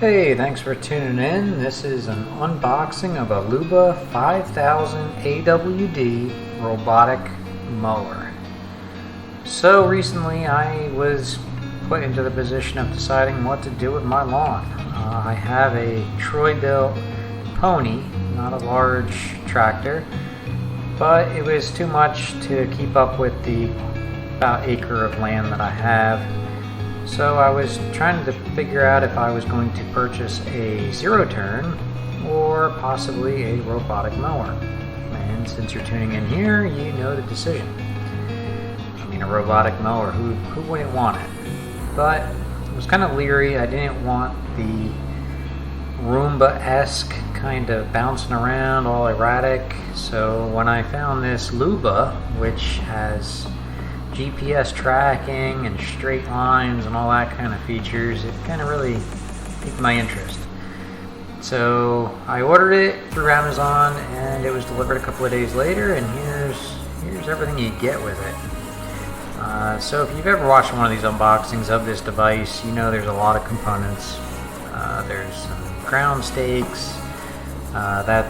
Hey, thanks for tuning in. This is an unboxing of a Luba 5000 AWD robotic mower. So recently I was put into the position of deciding what to do with my lawn. I have a Troy-built pony, not a large tractor, but it was too much to keep up with the about acre of land that I have. So I was trying to figure out if I was going to purchase a zero-turn or possibly a robotic mower. And since you're tuning in here, you know the decision. I mean, a robotic mower, who wouldn't want it? But I was kind of leery. I didn't want the Roomba-esque kind of bouncing around, all erratic. So when I found this Luba, which has GPS tracking and straight lines and all that kind of features, it kind of really piqued my interest. So I ordered it through Amazon and it was delivered a couple of days later, and here's everything you get with it. So if you've ever watched one of these unboxings of this device, you know there's a lot of components. There's some ground stakes, that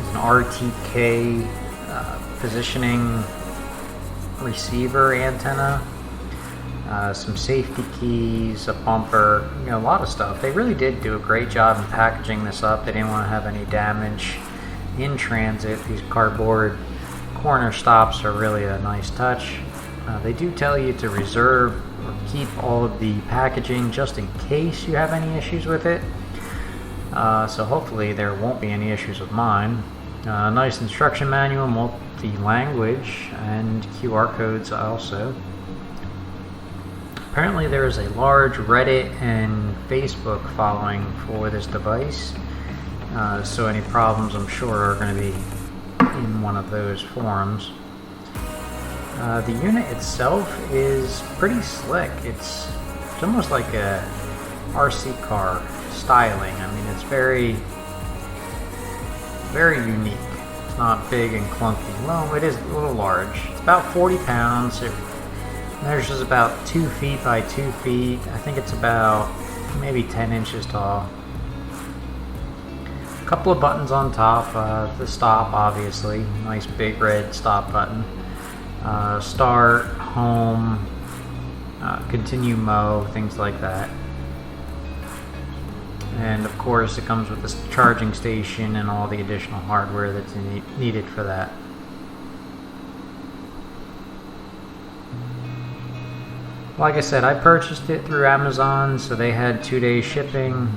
is an RTK positioning receiver antenna, some safety keys, a bumper, a lot of stuff. They really did do a great job in packaging this up. They didn't want to have any damage in transit. These cardboard corner stops are really a nice touch. They do tell you to reserve or keep all of the packaging just in case you have any issues with it. So hopefully there won't be any issues with mine. Nice instruction manual, multi-language, and QR codes also. Apparently there is a large Reddit and Facebook following for this device, so any problems I'm sure are going to be in one of those forums. The unit itself is pretty slick. It's almost like a RC car styling. I mean, it's very unique. It's not big and clunky. Well, it is a little large. It's about 40 pounds. It measures about 2 feet by 2 feet. I think it's about maybe 10 inches tall. A couple of buttons on top. The stop, obviously. Nice big red stop button. Start, home, continue mow, things like that. And of course it comes with this charging station and all the additional hardware that's needed for that. Like I said, I purchased it through Amazon, so they had 2-day shipping.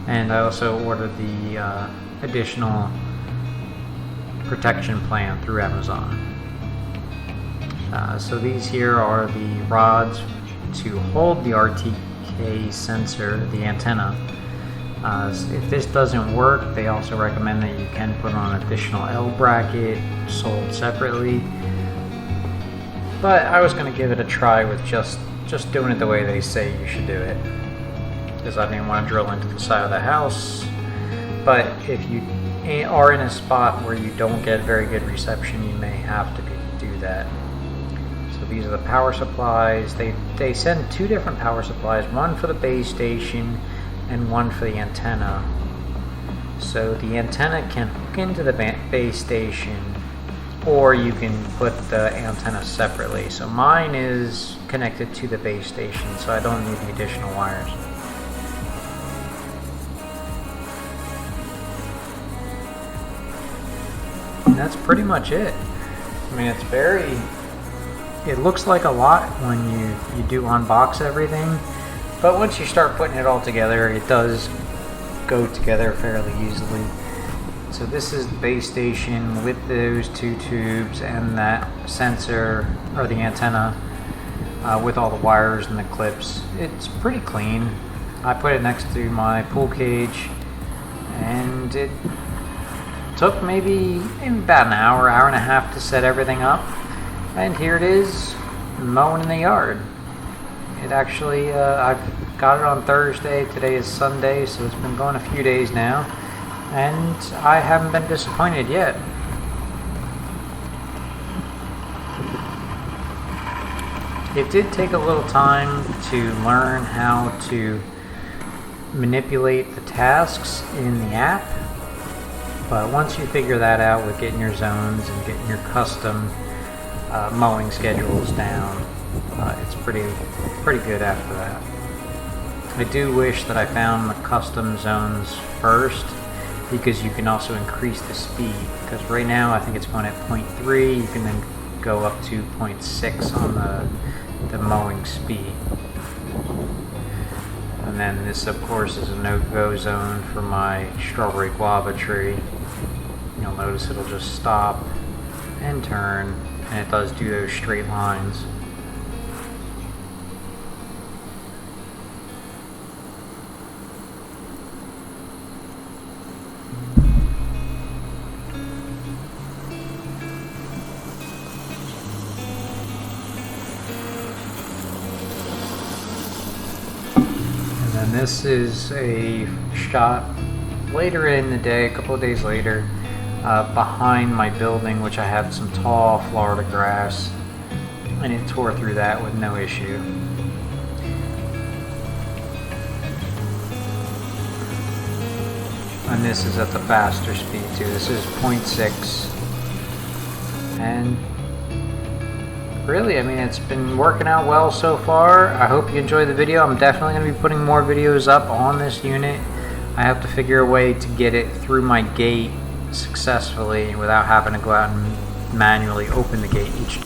And I also ordered the additional protection plan through Amazon. So these here are the rods to hold the RTK sensor, the antenna. If this doesn't work, they also recommend that you can put on an additional L bracket sold separately. But I was going to give it a try with just doing it the way they say you should do it, because I didn't want to drill into the side of the house. But if you are in a spot where you don't get very good reception, you may have to do that. So these are the power supplies. They send 2 different power supplies, one for the base station and one for the antenna. So the antenna can hook into the base station, or you can put the antenna separately. So mine is connected to the base station, so I don't need the additional wires. And that's pretty much it. I mean, it looks like a lot when you do unbox everything, but once you start putting it all together, it does go together fairly easily. So this is the base station with those 2 tubes and that sensor, or the antenna, with all the wires and the clips. It's pretty clean. I put it next to my pool cage, and it took maybe about an hour and a half to set everything up. And here it is, mowing in the yard. It actually, I've got it on Thursday, today is Sunday, so it's been going a few days now, and I haven't been disappointed yet. It did take a little time to learn how to manipulate the tasks in the app, but once you figure that out with getting your zones and getting your custom mowing schedules down, it's pretty good after that. I do wish that I found the custom zones first, because you can also increase the speed, because right now I think it's going at 0.3. You can then go up to 0.6 on the mowing speed. And then this, of course, is a no-go zone for my strawberry guava tree. You'll notice it'll just stop and turn, and it does do those straight lines. And this is a shot later in the day, a couple of days later, behind my building, which I have some tall Florida grass, and it tore through that with no issue. And this is at the faster speed too. This is 0.6, and really, I mean, it's been working out well so far. I hope you enjoyed the video. I'm definitely going to be putting more videos up on this unit. I have to figure a way to get it through my gate successfully without having to go out and manually open the gate each